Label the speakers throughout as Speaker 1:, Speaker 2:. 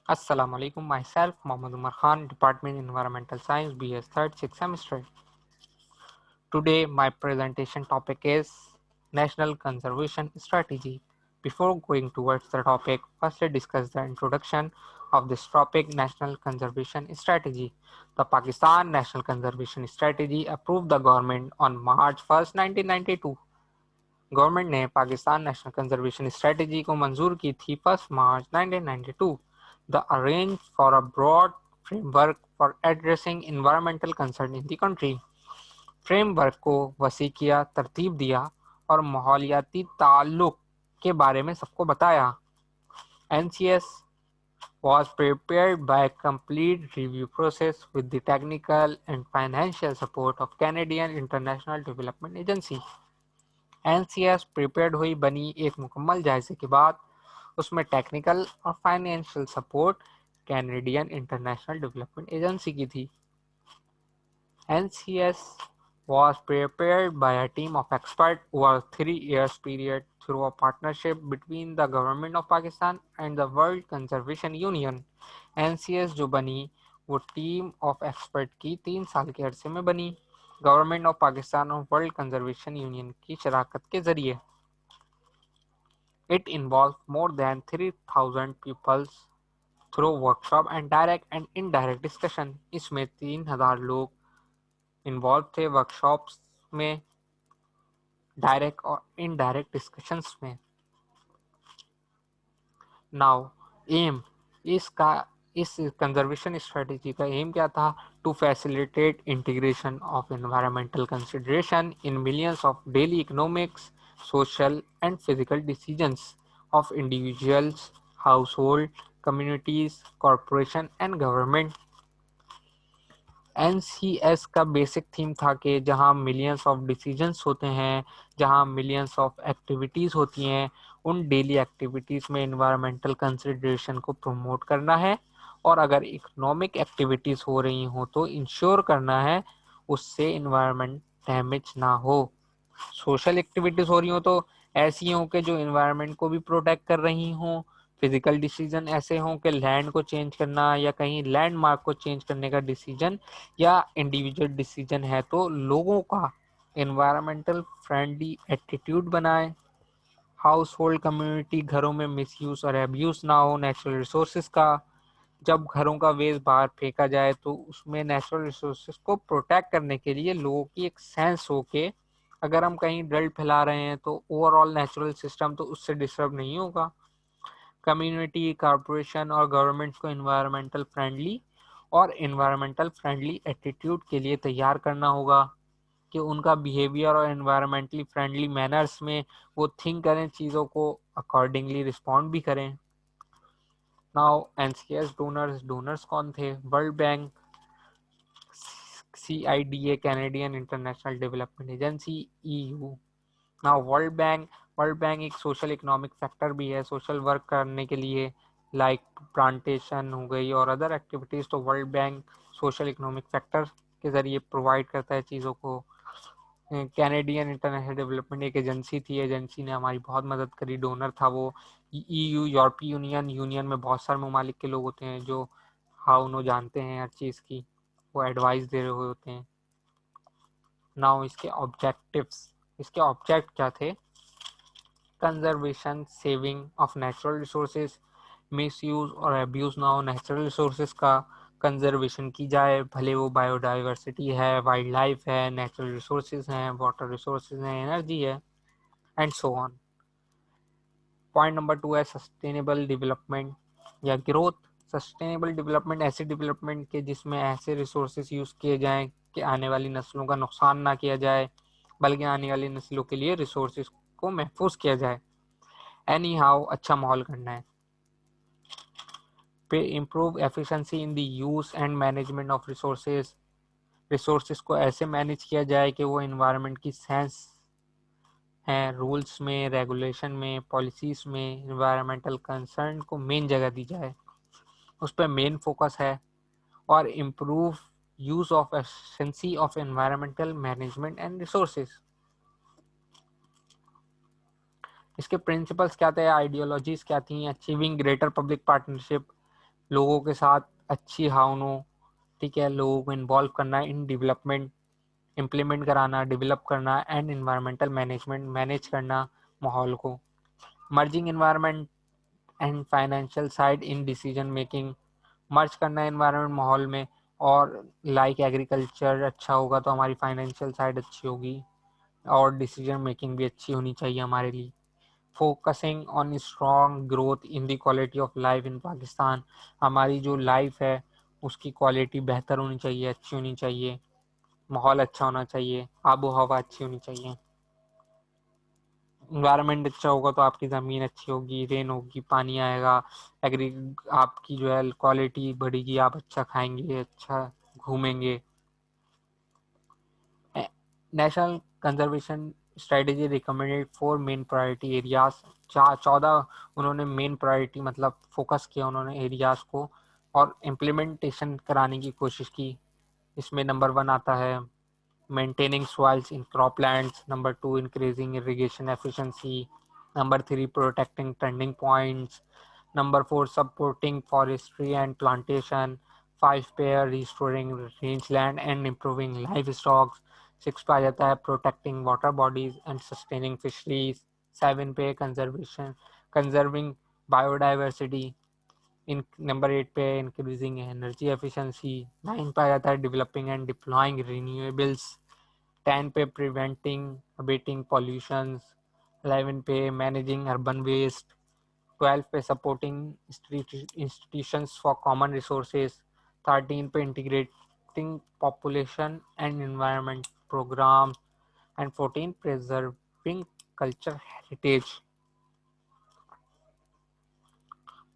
Speaker 1: Assalamu alaikum. Myself, Mohammad Umar Khan, Department Environmental Science, BS 3rd, 6th semester. Today, my presentation topic is National Conservation Strategy. Before going towards the topic, first let's discuss the introduction of this topic, National Conservation Strategy. The Pakistan National Conservation Strategy approved the government on March 1, 1992. Government ने Pakistan national conservation strategy को मंजूर की थी 1 मार्च 1992. The arrange for a broad framework for addressing environmental concern in the country. Framework को वसी किया, तरतीब दिया और माहौलियाती ताल्लुक के बारे में सबको बताया. NCS was prepared by a complete review process with the technical and financial support of Canadian International Development Agency. NCS prepared हुई बनी एक मुकम्मल जायजे के बाद उसमें टेक्निकल और financial support Canadian international development agency की थी. NCS was prepared by a team of experts over a 3 years period through a partnership between the government of Pakistan and the World Conservation Union. NCS जो बनी वो team of expert की 3 साल के अरसे में बनी, गवर्नमेंट ऑफ पाकिस्तान और वर्ल्ड कंजर्वेशन यूनियन की शराकत के जरिए. It involved more than 3,000 people through workshop and direct and indirect discussion. इसमें 3,000 लोग इन्वॉल्व थे वर्कशॉप्स में, डायरेक्ट और इनडायरेक्ट डिस्कशंस में. Now aim is conservation strategy का एम क्या था? To facilitate integration of environmental consideration in millions of daily economics, social and physical decisions of individuals, household, communities, corporation and government. NCS का basic theme था कि जहां millions of decisions होते हैं, जहां मिलियंस ऑफ एक्टिविटीज़ होती हैं, उन डेली एक्टिविटीज़ में इन्वायरमेंटल कंसिडरेशन को प्रमोट करना है, और अगर इकोनॉमिक एक्टिविटीज़ हो रही हो तो इंश्योर करना है उससे इन्वायरमेंट डैमेज ना हो. सोशल एक्टिविटीज़ हो रही हो तो ऐसी हो कि जो इन्वायरमेंट को भी प्रोटेक्ट कर रही हों. फिजिकल डिसीजन ऐसे हों कि लैंड को चेंज करना या कहीं लैंडमार्क को चेंज करने का डिसीजन या इंडिविजुअल डिसीजन है तो लोगों का इन्वायरमेंटल फ्रेंडली एटीट्यूड बनाए. हाउस होल्ड कम्युनिटी, घरों में मिसयूज और एब्यूज ना हो नेचुरल रिसोर्सेज का. जब घरों का वेस्ट बाहर फेंका जाए तो उसमें नेचुरल रिसोर्सेज को प्रोटेक्ट करने के लिए लोगों की एक सेंस हो के अगर हम कहीं डल्ट फैला रहे हैं तो ओवरऑल नेचुरल सिस्टम तो उससे डिस्टर्ब नहीं होगा. कम्युनिटी, कॉरपोरेशन और गवर्नमेंट्स को इन्वायरमेंटल फ्रेंडली एटीट्यूड के लिए तैयार करना होगा कि उनका बिहेवियर और इन्वायरमेंटली फ्रेंडली मैनर्स में वो थिंक करें, चीज़ों को अकॉर्डिंगली रिस्पॉन्ड भी करें. नाउ NCS डोनर्स कौन थे? World bank, CIDA Canadian international development agency, EU. Now world bank एक सोशल इकोनॉमिक फैक्टर भी है. सोशल वर्क करने के लिए लाइक प्लांटेशन हो गई और अदर एक्टिविटीज़, तो world bank social economic factor के ज़रिए प्रोवाइड करता है चीज़ों को. कैनेडियन इंटरनेशनल डेवलपमेंट एक एजेंसी थी, एजेंसी ने हमारी बहुत मदद करी. डोनर था वो EU, यूरोपीय यूनियन में बहुत सारे ममालिक के लोग होते हैं जो हाउ नो जानते हैं हर चीज़ की, वो एडवाइस दे रहे होते हैं. नाउ इसके ऑब्जेक्ट क्या थे? Conservation, saving of natural resources, misuse और अब्यूज ना हो नेचुरल रिसोर्सेज का, कंजर्वेशन की जाए, भले वो बायोडाइवर्सिटी है, वाइल्ड लाइफ है, नेचुरल रिसोर्सेज हैं, वाटर रिसोर्सेज हैं, एनर्जी है, and so on. Point number 2 है सस्टेनेबल डेवलपमेंट या ग्रोथ. सस्टेनेबल डेवलपमेंट ऐसी डेवलपमेंट के जिसमें ऐसे रिसोर्सेज यूज़ किए जाएं कि आने वाली नस्लों का नुकसान ना किया जाए, बल्कि आने वाली नस्लों के लिए रिसोर्सेज को महफूज किया जाए. एनी हाउ अच्छा माहौल करना है. पे improve efficiency in the use and management of resources को ऐसे मैनेज किया जाए कि वो इन्वायरमेंट की सेंस हैं, रूल्स में, रेगुलेशन में, पॉलिसीज में इन्वायरमेंटल कंसर्न को मेन जगह दी जाए, उस पर मेन फोकस है. और improve use of efficiency of environmental management and resources. इसके प्रिंसिपल्स क्या थे, आइडियोलॉजीज क्या थी? अचीविंग ग्रेटर पब्लिक पार्टनरशिप, लोगों के साथ अच्छी भावनाओं, ठीक है, लोगों को इन्वॉल्व करना इन डेवलपमेंट, इम्प्लीमेंट कराना, डेवलप करना एंड इन्वायरमेंटल मैनेजमेंट, मैनेज करना माहौल को, merging environment and financial side in decision making, merge करना एनवायरनमेंट माहौल में, और लाइक एग्रीकल्चर अच्छा होगा तो हमारी फाइनेंशियल साइड अच्छी होगी और डिसीजन मेकिंग भी अच्छी होनी चाहिए हमारे लिए। Focusing on strong growth in the quality of life in Pakistan, हमारी जो लाइफ है उसकी क्वालिटी बेहतर होनी चाहिए, अच्छी होनी चाहिए, माहौल अच्छा होना चाहिए, आबो हवा अच्छी होनी चाहिए। इन्वायरमेंट अच्छा होगा तो आपकी ज़मीन अच्छी होगी, रेन होगी, पानी आएगा, एग्री आपकी जो है क्वालिटी बढ़ेगी, आप अच्छा खाएंगे, अच्छा घूमेंगे। National conservation strategy recommended 4 main priority areas, 14 उन्होंने मेन प्रायोरिटी मतलब फोकस किया उन्होंने एरियाज को और इम्प्लीमेंटेशन कराने की कोशिश की। इसमें नंबर 1 आता है maintaining soils in croplands, number 2 increasing irrigation efficiency, number 3 protecting trending points, number 4 supporting forestry and plantation, 5 pair restoring rangeland and improving livestock, 6 पे आ जाता है protecting water bodies and sustaining fisheries, 7 पे conserving biodiversity, इन number 8 पे increasing energy efficiency, 9 पे आ जाता है developing and deploying renewables, 10 पे preventing abetting pollutions, 11 पे मैनेजिंग अर्बन वेस्ट, 12 पे supporting institutions for common resources, 13 पे integrating population and environment programme and 14 preserving culture heritage.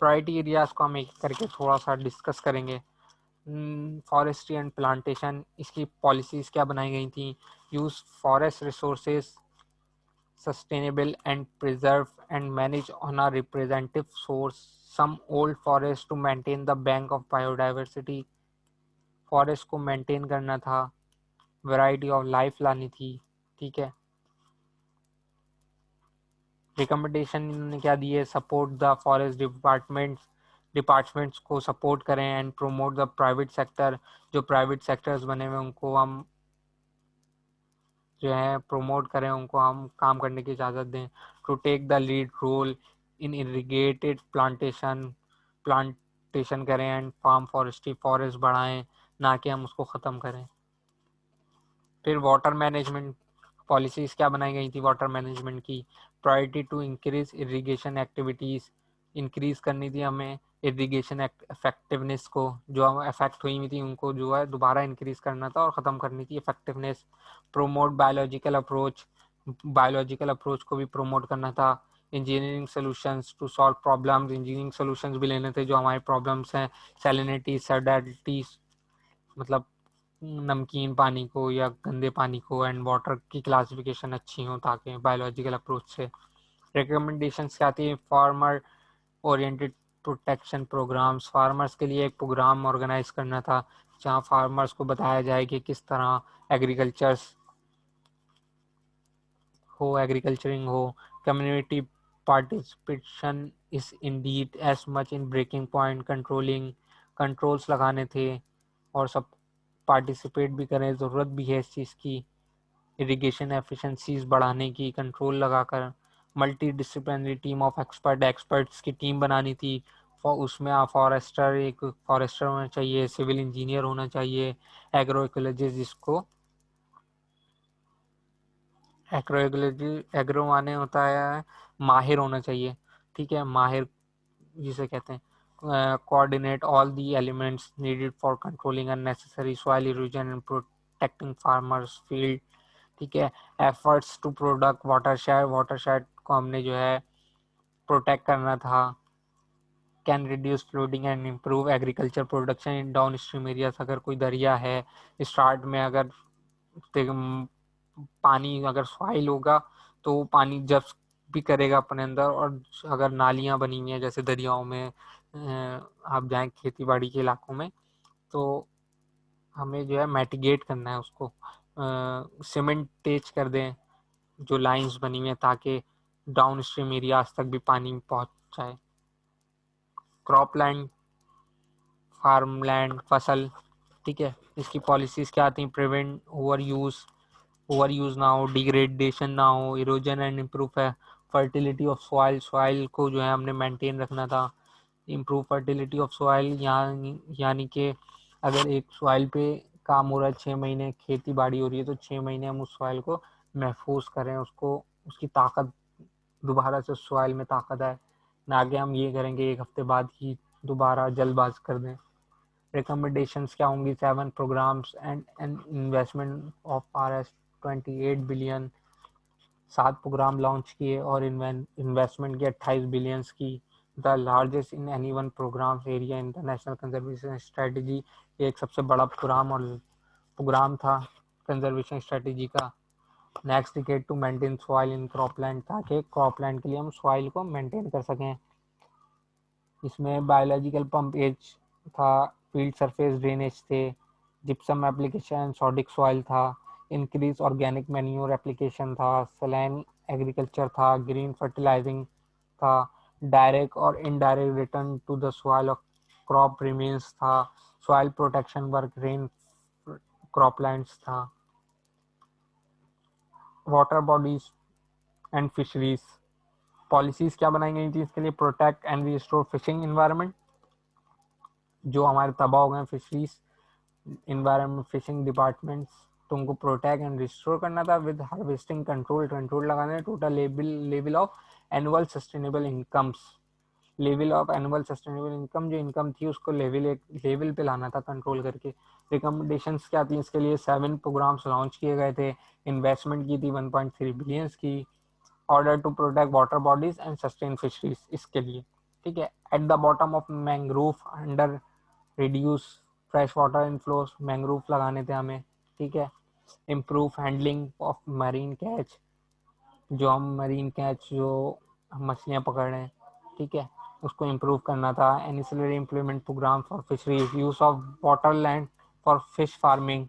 Speaker 1: Priority areas को हम एक करके थोड़ा सा डिस्कस करेंगे। फॉरेस्ट्री एंड प्लांटेशन, इसकी पॉलिसीज़ क्या बनाई गई थी? Use forest resources sustainable and preserve and manage on a representative source some old forest to maintain the bank of biodiversity, forest को मेंटेन करना था, वैरायटी ऑफ लाइफ लानी थी, ठीक है। रिकमेंडेशन इन्होंने क्या दी है? सपोर्ट द फॉरेस्ट डिपार्टमेंट्स को सपोर्ट करें and promote the private sector, जो प्राइवेट सेक्टर्स बने हुए उनको हम जो है प्रोमोट करें, उनको हम काम करने की इजाज़त दें। To take the lead role in irrigated plantation करें एंड फार्म फॉरेस्ट्री, फॉरेस्ट बढ़ाएं ना कि हम उसको ख़त्म करें। फिर वाटर मैनेजमेंट पॉलिसीज़ क्या बनाई गई थी वाटर मैनेजमेंट की? Priority to increase irrigation activities, increase करनी थी हमें इरिगेशन इफेक्टिवनेस को, जो हम अफेक्ट हुई थी उनको जो है दोबारा इंक्रीज़ करना था और ख़त्म करनी थी इफेक्टिवनेस। प्रोमोट बायोलॉजिकल अप्रोच को भी प्रोमोट करना था। Engineering solutions to solve problems, engineering solutions भी लेने थे जो हमारे प्रॉब्लम्स हैं, सैलिनिटी, सैलिडिटी, मतलब नमकीन पानी को या गंदे पानी को, एंड वाटर की क्लासिफिकेशन अच्छी हो ताकि बायोलॉजिकल अप्रोच से। रिकमेंडेशंस क्या थी? Farmer oriented protection programmes, farmers के लिए एक प्रोग्राम ऑर्गेनाइज करना था जहाँ फार्मर्स को बताया जाए कि किस तरह एग्रीकल्चरिंग हो। Community participation is indeed as much in breaking point controlling, controls लगाने थे और सब पार्टिसिपेट भी करें, ज़रूरत भी है इस चीज़ की, इरिगेशन एफिशिएंसीज बढ़ाने की, कंट्रोल लगाकर। Multi disciplinary team of experts की टीम बनानी थी, उसमें एक फॉरेस्टर होना चाहिए, सिविल इंजीनियर होना चाहिए, एग्रो इकोलॉजिस्ट, जिसको एग्रो माने होता है माहिर होना चाहिए, ठीक है, माहिर जिसे कहते हैं। Coordinate all the elements needed for controlling unnecessary soil erosion and protecting farmers field, ठीक है। एफर्ट्स टू प्रोडक्ट वाटरशेड को हमने जो है प्रोटेक्ट करना था। Can reduce flooding and improve agriculture production in down stream areas, अगर कोई दरिया है स्टार्ट में, अगर पानी अगर सॉइल होगा तो पानी जब भी करेगा अपने अंदर, और अगर नालियाँ बनी हुई हैं जैसे दरियाओं में, आप जाएँ खेती बाड़ी के इलाकों में, तो हमें जो है मैटिगेट करना है उसको, सीमेंटेज कर दें जो लाइंस बनी हुई हैं ताकि डाउन स्ट्रीम एरियाज तक भी पानी पहुंच जाए। क्रॉपलैंड फार्मलैंड फसल, ठीक है। इसकी पॉलिसीज़ क्या आती हैं? प्रिवेंट ओवर यूज़ ना हो, डिग्रेडेशन ना हो, इरोजन एंड इम्प्रूव है फर्टिलिटी ऑफ सॉइल को जो है हमने मेंटेन रखना था। इम्प्रूव फर्टिलिटी ऑफ सॉइल यानी कि अगर एक सॉइल पे काम हो रहा है 6 महीने, खेती बाड़ी हो रही है, तो 6 महीने हम उस सॉइल को महफूज करें, उसको उसकी ताकत दोबारा से सॉइल में ताकत आए, ना आगे हम ये करेंगे 1 हफ्ते बाद ही दोबारा जल्दबाज कर दें। रिकमेंडेशंस क्या होंगी? 7 programmes and an investment of Rs 28 billion, 7 programme launch किए और इन्वेस्टमेंट की 28 बिलियंस की। The largest in any one programme area in the national conservation strategy, एक सबसे बड़ा प्रोग्राम था कंजर्वेशन स्ट्रेटजी का। Next decade to maintain soil in cropland, ताकि क्रॉपलैंड के लिए हम सॉइल को मेंटेन कर सकें। इसमें बायोलॉजिकल पंप एज था, फील्ड सरफेस ड्रेनेज थे, जिप्सम एप्लीकेशन, सॉडिक सॉइल था, इंक्रीज ऑर्गेनिक मैन्योर एप्लीकेशन था, सैलाइन एग्रीकल्चर था, ग्रीन फर्टिलाइजिंग था, डायरेक्ट और indirect return to the soil of crop remains था, soil protection work, rain croplands था, water bodies and fisheries. Policies क्या बनाई गई थी इसके लिए? Protect and restore fishing environment, जो हमारे तबाह हो गए फिशरीज इन्वायरमेंट, फिशिंग डिपार्टमेंट्स, तो उनको प्रोटेक्ट एंड रिस्टोर करना था विद हार्वेस्टिंग कंट्रोल लगाना है। Total level of annual sustainable incomes, level of annual sustainable income, जो इनकम थी उसको लेवल पे लाना था कंट्रोल करके। रिकमेंडेशंस क्या थी इसके लिए? 7 प्रोग्राम्स लॉन्च किए गए थे, इन्वेस्टमेंट की थी 1.3 बिलियंस की, order to protect water bodies and sustain fisheries, इसके लिए, ठीक है। At the bottom of mangrove under reduce fresh water inflows, mangrove लगाने थे हमें, ठीक है। Improve handling of marine catch, जो हम मरीन कैच जो हम मछलियाँ पकड़ रहे हैं, ठीक है, उसको इम्प्रूव करना था। Ancillary implement programme for fisheries, use of water land for fish farming,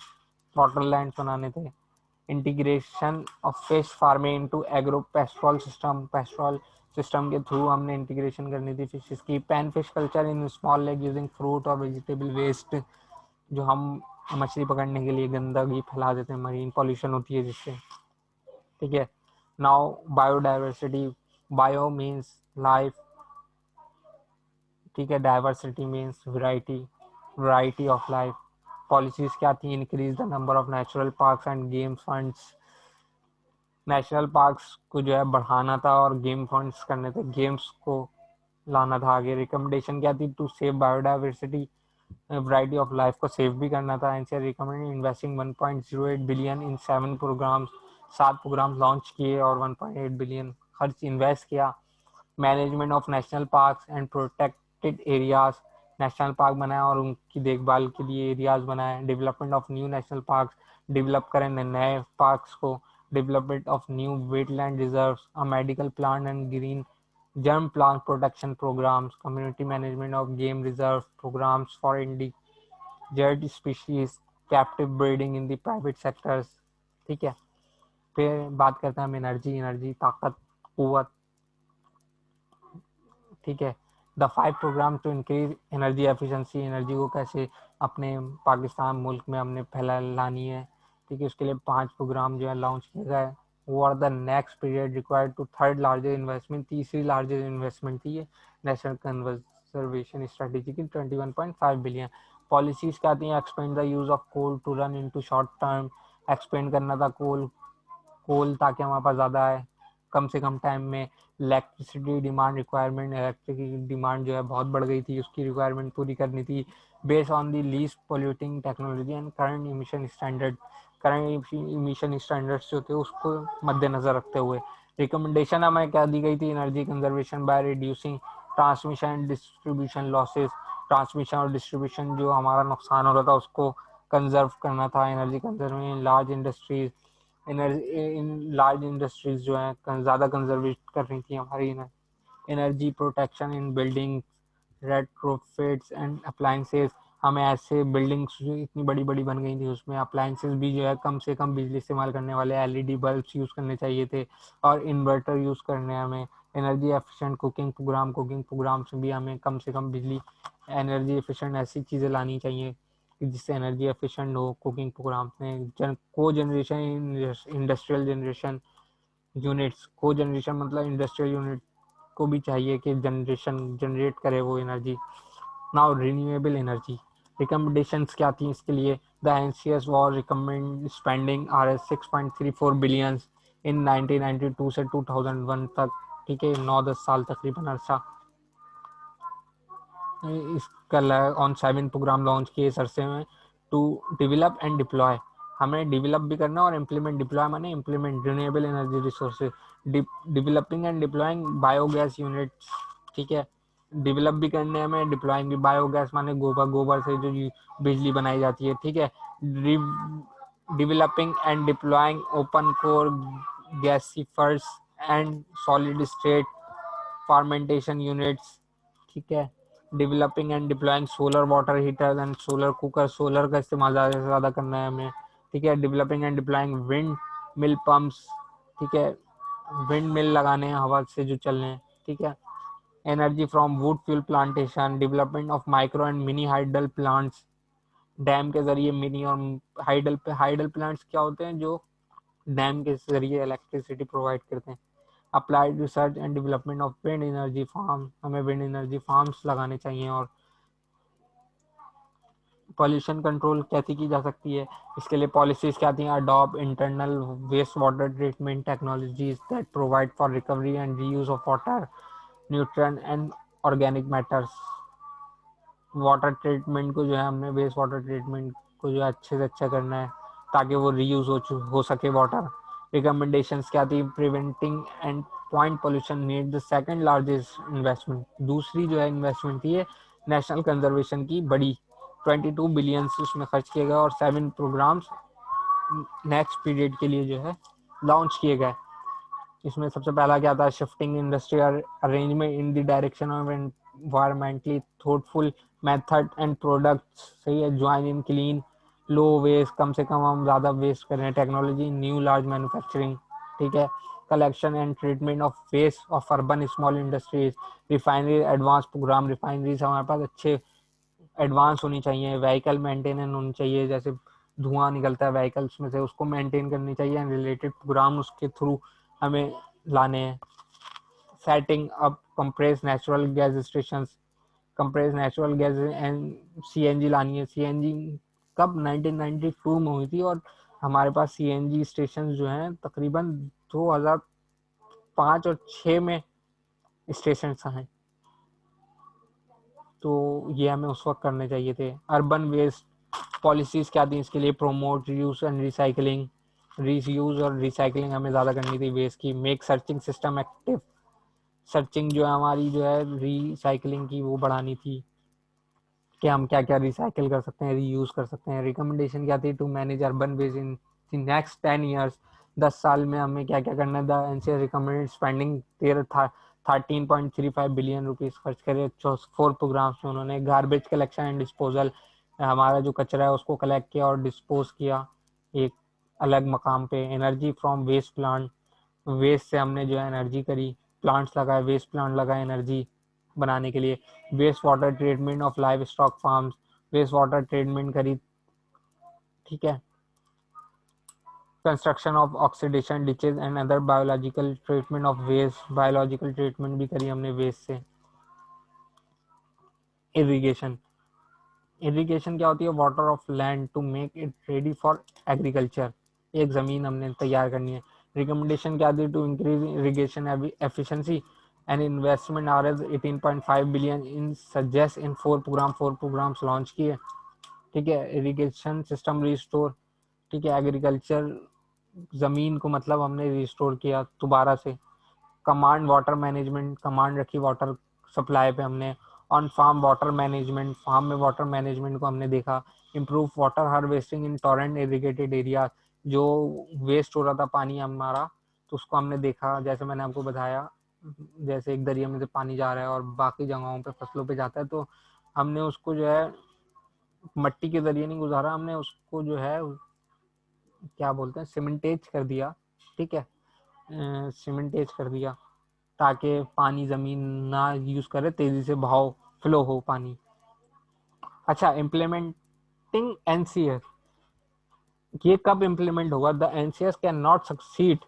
Speaker 1: water land बनाने थे। Integration of fish farming into agro pastoral system के थ्रू हमने इंटीग्रेशन करनी थी फिशेस की। Pan fish culture in small lake using fruit और vegetable waste, जो हम मछली पकड़ने के लिए गंदगी फैला देते हैं, मरीन पॉल्यूशन होती है जिससे, ठीक है। Now biodiversity, bio means life, ठीक है, diversity means variety of life. Policies क्या थी? Increase the number of natural parks end game funds, national parks को जो है बढ़ाना था और गेम फंड्स करने थे, गेम्स को लाना था आगे। रिकमेंडेशन क्या थी? To save biodiversity, variety of life को सेव भी करना था। NCR recommend investing 1.08 billion in 7 programmes, 7 programme launch किए और 1.8 बिलियन खर्च इन्वेस्ट किया। Management of national parks and protected areas, national park बनाया और उनकी देखभाल के लिए एरियाज बनाए। Development of new national parks, develop करें नए पार्क्स को। Development of new wetland reserves, medical plant and green germ plant protection programs, community management of game reserve programs for endangered species, captive breeding in the private sectors, ठीक है। फिर बात करते हैं हम एनर्जी ताकत कुव्वत, ठीक है। The 5 programme to increase energy efficiency, energy को कैसे अपने पाकिस्तान मुल्क में हमने फैला लानी है, ठीक है। उसके लिए 5 प्रोग्राम जो है लॉन्च किए गए। वो are the next period required to third largest investment, तीसरी लार्जेस्ट इन्वेस्टमेंट थी ये नेशनल कंजर्वेशन स्ट्रेटेजी की, 21.5 बिलियन। पॉलिसीज क्या थी? Expand the use of coal to run into short term, expand करना था कोल ताकि हमारे पास ज़्यादा है कम से कम टाइम में। इलेक्ट्रिसिटी डिमांड रिक्वायरमेंट, इलेक्ट्रिक की डिमांड जो है बहुत बढ़ गई थी, उसकी रिक्वायरमेंट पूरी करनी थी। Based on the least polluting technology and current emission standards जो थे उसको मद्देनजर रखते हुए। रिकमेंडेशन हमें क्या दी गई थी? Energy conservation by reducing transmission and distribution losses, transmission और डिस्ट्रीब्यूशन जो हमारा नुकसान हो रहा था उसको कंजर्व करना था। Energy conservation large industries, in large industries जो है ज़्यादा कंजर्वेट कर रही थी हमारी energy. Protection in building, retrofits and appliances, हमें ऐसे बिल्डिंग्स जो इतनी बड़ी बड़ी बन गई थी उसमें अप्लायंसेस भी जो है कम से कम बिजली इस्तेमाल करने वाले एलईडी बल्ब्स यूज़ करने चाहिए थे और इन्वर्टर यूज़ करने हमें। एनर्जी एफिशिएंट कुकिंग प्रोग्राम से भी हमें कम से कम बिजली एनर्जी एफिशिएंट ऐसी चीज़ें लानी चाहिए कि जिससे एनर्जी एफिशिएंट हो कुकिंग प्रोग्राम में। को जनरेशन इंडस्ट्रियल जनरेशन यूनिट्स, को जनरेशन मतलब इंडस्ट्रियल यूनिट को भी चाहिए कि जनरेट करे वो energy. Now renewable energy recommendations क्या थी इसके लिए? The NCS was recommend spending $6.34 billion in 1992 से 2001 तक। ठीक है, 9-10 साल तकरीबन अरसा इसका ऑन 7 प्रोग्राम लॉन्च किए इस अरसे में टू डेवलप एंड डिप्लॉय। हमें डेवलप भी करना और इम्प्लीमेंट, डिप्लॉय माने implement renewable energy resources, developing and deploying biogas units. ठीक है, डेवलप भी करने हमें, डिप्लॉइंग भी। बायोगैस माने गोबर से जो बिजली बनाई जाती है। ठीक है, developing and deploying open core gasifiers and solid state fermentation units. ठीक है, developing and deploying solar water heater and solar cooker, solar का इस्तेमाल ज़्यादा से ज़्यादा करना है हमें। ठीक है, developing and deploying wind mill pumps. ठीक है, विंड मिल लगाने हैं हवा से जो चल रहे हैं। ठीक है, energy from would fuel plantation, development of micro and mini hydel plants, dam के जरिए मिनी और हाइडल प्लांट्स क्या होते हैं? जो डैम के जरिए इलेक्ट्रिसिटी प्रोवाइड करते हैं। Applied research and development of wind energy farm, हमें विंड एनर्जी फार्म्स लगाने चाहिए। और पॉल्यूशन कंट्रोल कैसे की जा सकती है? इसके लिए पॉलिसीज क्या आती हैं? Adopt internal waste water treatment technologies that provide for recovery and reuse of water, nutrient and organic matters. Water treatment को जो है हमने, वेस्ट वाटर ट्रीटमेंट को जो है अच्छे से अच्छा करना है ताकि वो रीयूज हो सके वाटर। रिकमेंडेशंस क्या थी? Preventing and point pollution need the second largest investment. दूसरी जो है इन्वेस्टमेंट थी ये नेशनल कंजर्वेशन की बड़ी, 22 बिलियन उसमें खर्च किए गए और 7 प्रोग्राम्स नेक्स्ट पीरियड के लिए जो है लॉन्च किए गए। इसमें सबसे पहला क्या था? Shifting industrial arrangement in the direction of environmentally thoughtful method and products. सही है, join in clean low waste, कम से कम हम ज़्यादा वेस्ट करें, टेक्नोलॉजी न्यू लार्ज मैन्युफैक्चरिंग। ठीक है, collection and treatment of waste of urban small industries, refinery advance programme. Refineries हमारे पास अच्छे एडवांस होनी चाहिए, व्हीकल मेंटेनेंस होनी चाहिए, जैसे धुआं निकलता है व्हीकल्स में से उसको मेंटेन करनी चाहिए एंड रिलेटेड प्रोग्राम उसके थ्रू हमें लाने हैं। Setting up compress natural gas station, compress natural gas and CNG लानी है। सीएनजी कब? 1992 में हुई थी और हमारे पास सीएनजी स्टेशन जो हैं तकरीबन 2005 और 6 में स्टेशन हैं। तो ये हमें उस वक्त करने चाहिए थे। अर्बन वेस्ट पॉलिसीज क्या थी इसके लिए? Promote reuse and recycling, reuse और रिसाइकलिंग हमें ज़्यादा करनी थी वेस्ट की। Make searching system active, searching जो है हमारी जो है रिसाइकलिंग की वो बढ़ानी थी कि हम क्या क्या रिसाइकिल कर सकते हैं, रीयूज कर सकते हैं। रिकमेंडेशन क्या थी? To manage urban waste in next 10 years, 10 साल में हमें क्या क्या करना है? The NCR recommended spending 13.35 billion rupees खर्च करे 4 प्रोग्राम्स में। उन्होंने गार्बेज कलेक्शन एंड डिस्पोजल, हमारा जो कचरा है उसको कलेक्ट किया और डिस्पोज किया एक अलग मकाम पे। Energy from waste plant, waste से हमने जो है एनर्जी करी, प्लांट्स लगाए, वेस्ट प्लांट लगाए एनर्जी बनाने के लिए। Waste water treatment of livestock farms, waste water treatment करी। ठीक है, construction of oxidation ditches and other biological treatment of waste, biological treatment भी करी हमने वेस्ट से। इरिगेशन, इरिगेशन क्या होती है? Water of land to make it ready for agriculture, एक ज़मीन हमने तैयार करनी है। रिकमेंडेशन क्या दी? To increase irrigation efficiency and investment R S 18.5 billion in suggest in 4 programmes launch किए। ठीक है, इरिगेशन सिस्टम रिस्टोर। ठीक है, एग्रीकल्चर ज़मीन को मतलब हमने रिस्टोर किया दोबारा से। कमांड वाटर मैनेजमेंट, कमांड रखी वाटर सप्लाई पे हमने। On farm water management, farm में वाटर मैनेजमेंट को हमने देखा। Improve water harvesting in torrent irrigated area, जो वेस्ट हो रहा था पानी हमारा तो उसको हमने देखा। जैसे मैंने आपको बताया, जैसे एक दरिया में से पानी जा रहा है और बाकी जगहों पे फसलों पे जाता है तो हमने उसको जो है मट्टी के जरिए नहीं गुजारा, हमने उसको जो है क्या बोलते हैं, सीमेंटेज कर दिया। ठीक है, सीमेंटेज कर दिया ताकि पानी ज़मीन ना यूज़ करे, तेज़ी से बहाव फ्लो हो पानी। अच्छा, इम्प्लीमेंटिंग एनसीएस, ये कब इम्प्लीमेंट होगा? The NCS can not succeed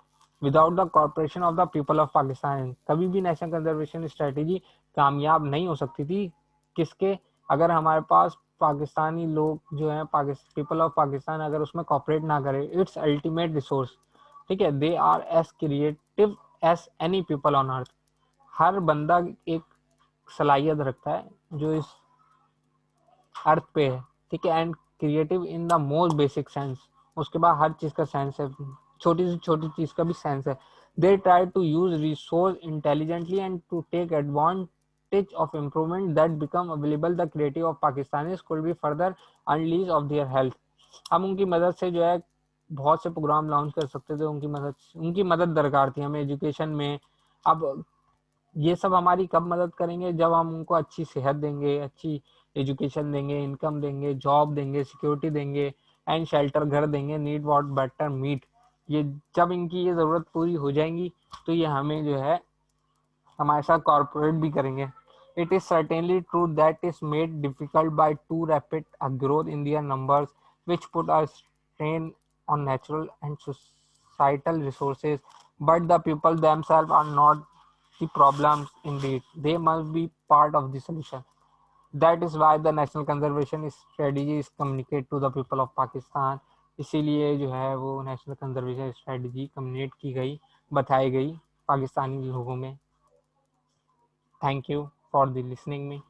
Speaker 1: without the corporation of the people of Pakistan. कभी भी नेशनल कंजर्वेशन स्ट्रेटेजी कामयाब नहीं हो सकती थी, किसके, अगर हमारे पास पाकिस्तानी लोग जो हैं, पीपल ऑफ पाकिस्तान अगर उसमें कॉपरेट ना करे। इट्स अल्टीमेट रिसोर्स, ठीक है, they are as creative as any people on earth. हर बंदा एक सलाहियत रखता है जो इस अर्थ पे है, ठीक है, and creative in the most basic sense. उसके बाद हर चीज का सेंस है, छोटी से छोटी चीज का भी सेंस है। They try to use resource intelligently and to take advantage of improvement that become available. The creative of Pakistani could be further unleash of their health. हम उनकी मदद से जो है बहुत से प्रोग्राम लॉन्च कर सकते थे, उनकी मदद दरकार थी हमें एजुकेशन में। अब ये सब हमारी कब मदद करेंगे? जब हम उनको अच्छी सेहत देंगे, अच्छी एजुकेशन देंगे, इनकम देंगे, जॉब देंगे, सिक्योरिटी देंगे एंड शेल्टर, घर देंगे, नीड वॉट बेटर मीट। ये जब इनकी ये ज़रूरत पूरी हो जाएंगी तो ये हमें जो है हमारे साथ कॉर्पोरेट भी करेंगे। It is certainly true that is made difficult by to rapid growth in their numbers which put a strain on natural and societal resources, but the people themselves are not the problems indeed. They must be part of the solution. That is why the national conservation strategy is communicate to the people of Pakistan. इसीलिए जो है वो national conservation strategy communicate की गई, बताई गई पाकिस्तानी लोगों में। Thank you for the listening me.